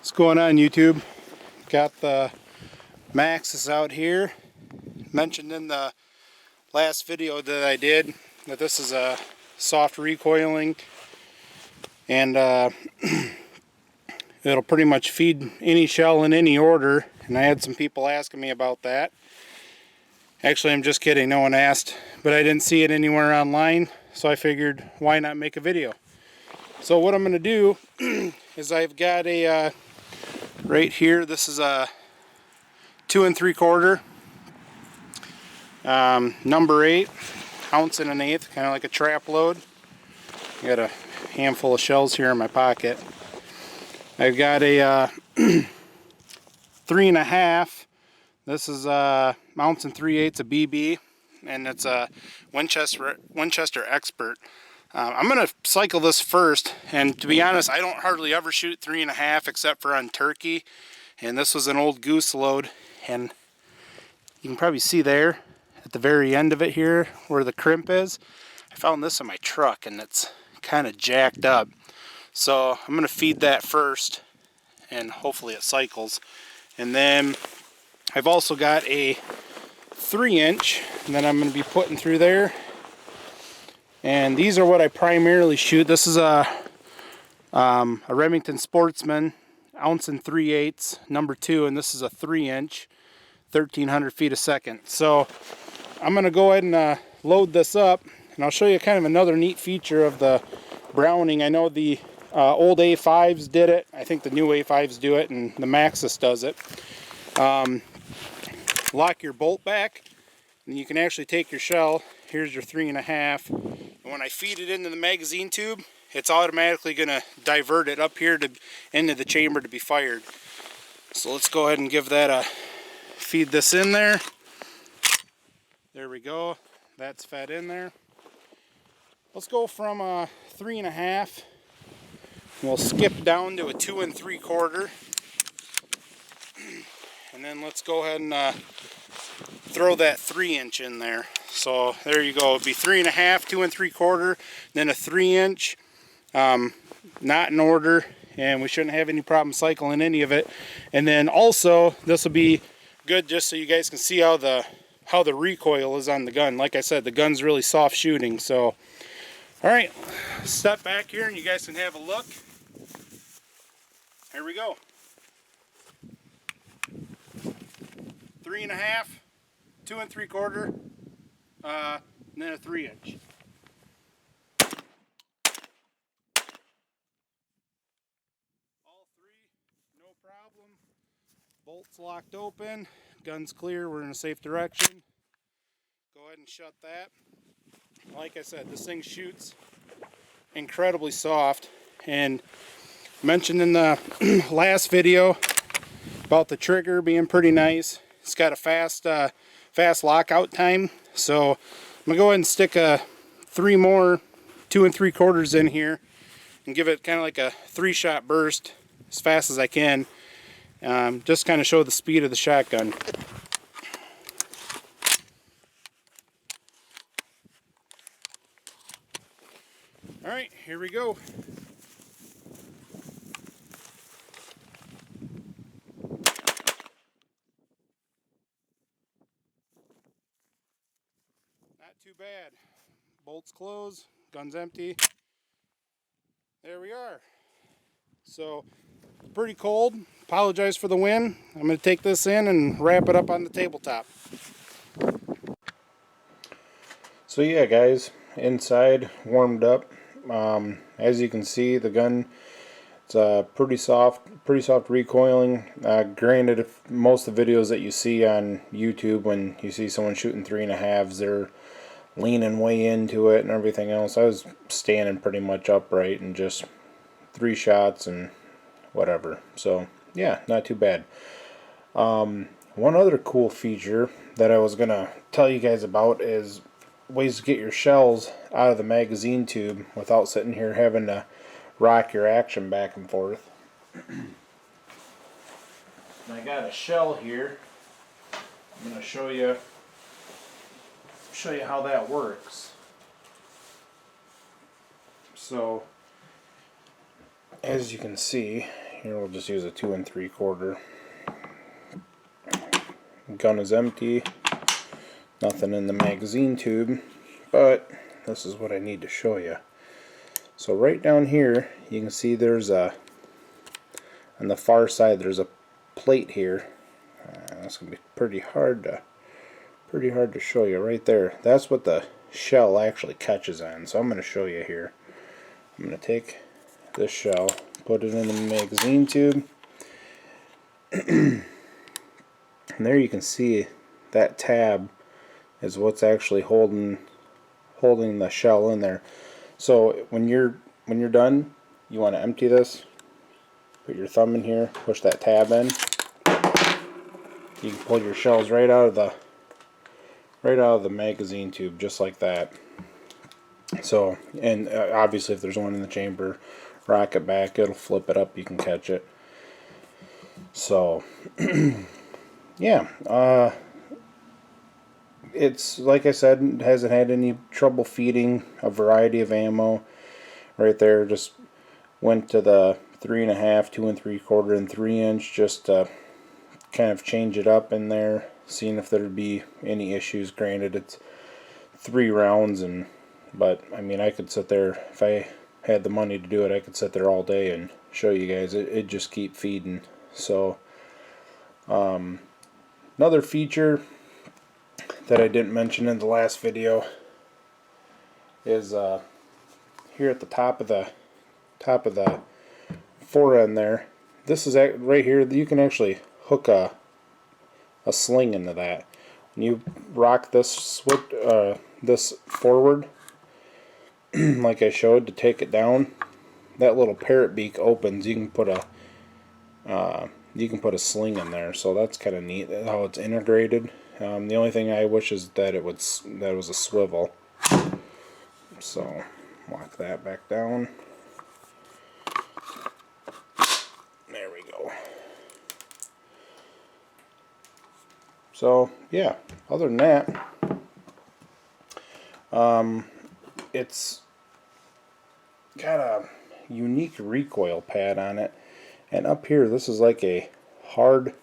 What's going on, YouTube? Got the Maxus out here. Mentioned in the last video that I did that this is a soft recoiling, and it'll pretty much feed any shell in any order, and I had some people asking me about that. Actually, I'm just kidding, no one asked, but I didn't see it anywhere online, so I figured why not make a video. So what I'm going to do is I've got a right here, this is a 2 3/4 number 8 ounce and an eighth, kind of like a trap load. I got a handful of shells here in my pocket. I've got a 3.5. This is a ounce and 3/8 a BB, and it's a Winchester Expert. I'm going to cycle this first, and to be honest, I don't hardly ever shoot 3.5 except for on turkey, and this was an old goose load, and you can probably see there at the very end of it here where the crimp is. I found this in my truck and it's kind of jacked up, so I'm going to feed that first and hopefully it cycles. And then I've also got a 3-inch that I'm going to be putting through there. And these are what I primarily shoot. This is a Remington Sportsman, ounce and 3/8, number 2, and this is a 3-inch, 1,300 feet a second. So I'm going to go ahead and load this up, and I'll show you kind of another neat feature of the Browning. I know the old A5s did it. I think the new A5s do it, and the Maxus does it. Lock your bolt back, and you can actually take your shell. Here's your 3.5, and when I feed it into the magazine tube, it's automatically going to divert it up here to into the chamber to be fired. So let's go ahead and give that a feed this in there. There we go. That's fed in there. Let's go from a 3.5. We'll skip down to a 2 3/4, and then let's go ahead and throw that 3-inch in there. So there you go. It'd be 3.5, 2 3/4, then a 3-inch. Not in order, and we shouldn't have any problem cycling any of it. And then also this will be good just so you guys can see how the recoil is on the gun. Like I said, the gun's really soft shooting. So all right, step back here and you guys can have a look. Here we go. 3.5, 2 3/4, and then a 3-inch. All three, no problem. Bolts locked open, gun's clear, we're in a safe direction. Go ahead and shut that. Like I said, this thing shoots incredibly soft, and mentioned in the last video about the trigger being pretty nice. It's got a fast lockout time, so I'm gonna go ahead and stick 3 more 2 3/4 in here and give it kind of like a 3-shot burst as fast as I can, just kind of show the speed of the shotgun. All right, here we go. Not too bad. Bolts closed, gun's empty. There we are. So, pretty cold. Apologize for the wind. I'm going to take this in and wrap it up on the tabletop. So yeah, guys, inside warmed up. As you can see, the gun, it's pretty soft recoiling. Granted, if most of the videos that you see on YouTube, when you see someone shooting 3.5s, they're leaning way into it and everything else. I was standing pretty much upright and just 3 shots and whatever. So yeah, not too bad. One other cool feature that I was gonna tell you guys about is ways to get your shells out of the magazine tube without sitting here having to rock your action back and forth. And I got a shell here. I'm going to show you how that works. So as you can see, Here we'll just use a 2 3/4. Gun is empty. Nothing in the magazine tube, but this is what I need to show you. So right down here, you can see there's a, on the far side, there's a plate here. That's gonna be pretty hard to show you right there. That's what the shell actually catches on. So I'm going to show you here. I'm going to take this shell, put it in the magazine tube, and there you can see that tab is what's actually holding the shell in there. So when you're done, you want to empty this. Put your thumb in here, push that tab in. You can pull your shells right out of the magazine tube, just like that. So, and obviously if there's one in the chamber, rock it back, it'll flip it up, you can catch it. So yeah, it's, like I said, it hasn't had any trouble feeding a variety of ammo. Right there, just went to the 3.5, 2 3/4, and 3-inch, just to kind of change it up in there, seeing if there'd be any issues. Granted, it's 3 rounds, but I mean, I could sit there, if I had the money to do it, I could sit there all day and show you guys. It'd just keep feeding. So another feature that I didn't mention in the last video is here at the top of the forend there. This is right here. You can actually hook a sling into that. When you rock this this forward, like I showed, to take it down, that little parrot beak opens. You can put a sling in there. So that's kind of neat how it's integrated. The only thing I wish is that it was a swivel. So lock that back down. There we go. So yeah, other than that, it's got a unique recoil pad on it, and up here this is like a hard,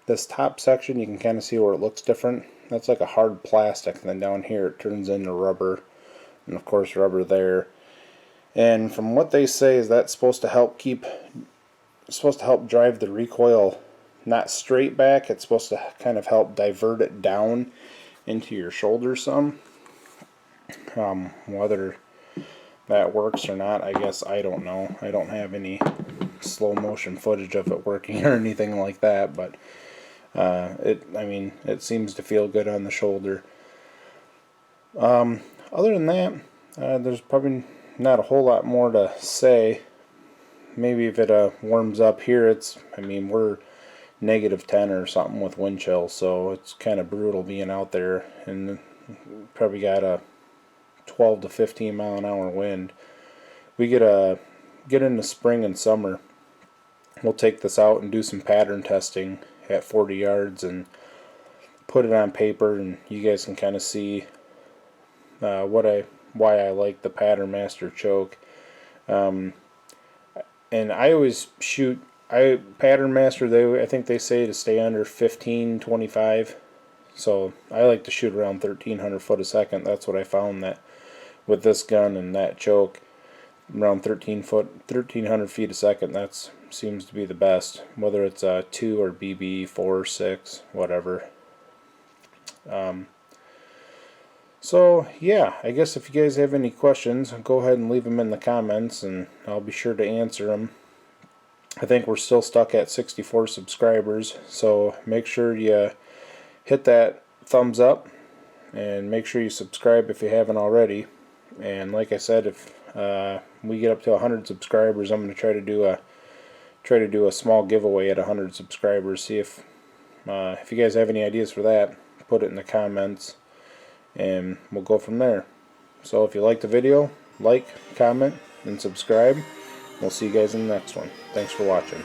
this top section you can kind of see where it looks different. That's like a hard plastic, and then down here it turns into rubber, and of course rubber there. And from what they say is that's supposed to help drive the recoil not straight back. It's supposed to kind of help divert it down into your shoulder some. Whether that works or not, I guess I don't know. I don't have any slow motion footage of it working or anything like that, but it seems to feel good on the shoulder. Other than that, there's probably not a whole lot more to say. Maybe if it warms up here, we're -10 or something with wind chill, so it's kind of brutal being out there, and probably got a 12 to 15 mile an hour wind. We get into spring and summer, we'll take this out and do some pattern testing at 40 yards and put it on paper, and you guys can kind of see why I like the Pattern Master choke. And I always shoot, Pattern Master, I think they say to stay under 15-25. So I like to shoot around 1,300 foot a second. That's what I found, that with this gun and that choke, around 1,300 feet a second, that seems to be the best. Whether it's a 2 or BB, 4, 6, whatever. So yeah, I guess if you guys have any questions, go ahead and leave them in the comments, and I'll be sure to answer them. I think we're still stuck at 64 subscribers, so make sure you hit that thumbs up and make sure you subscribe if you haven't already. And like I said, if we get up to 100 subscribers, I'm going to try to do a small giveaway at 100 subscribers. See if you guys have any ideas for that, put it in the comments, and we'll go from there. So if you liked the video, like, comment, and subscribe. We'll see you guys in the next one. Thanks for watching.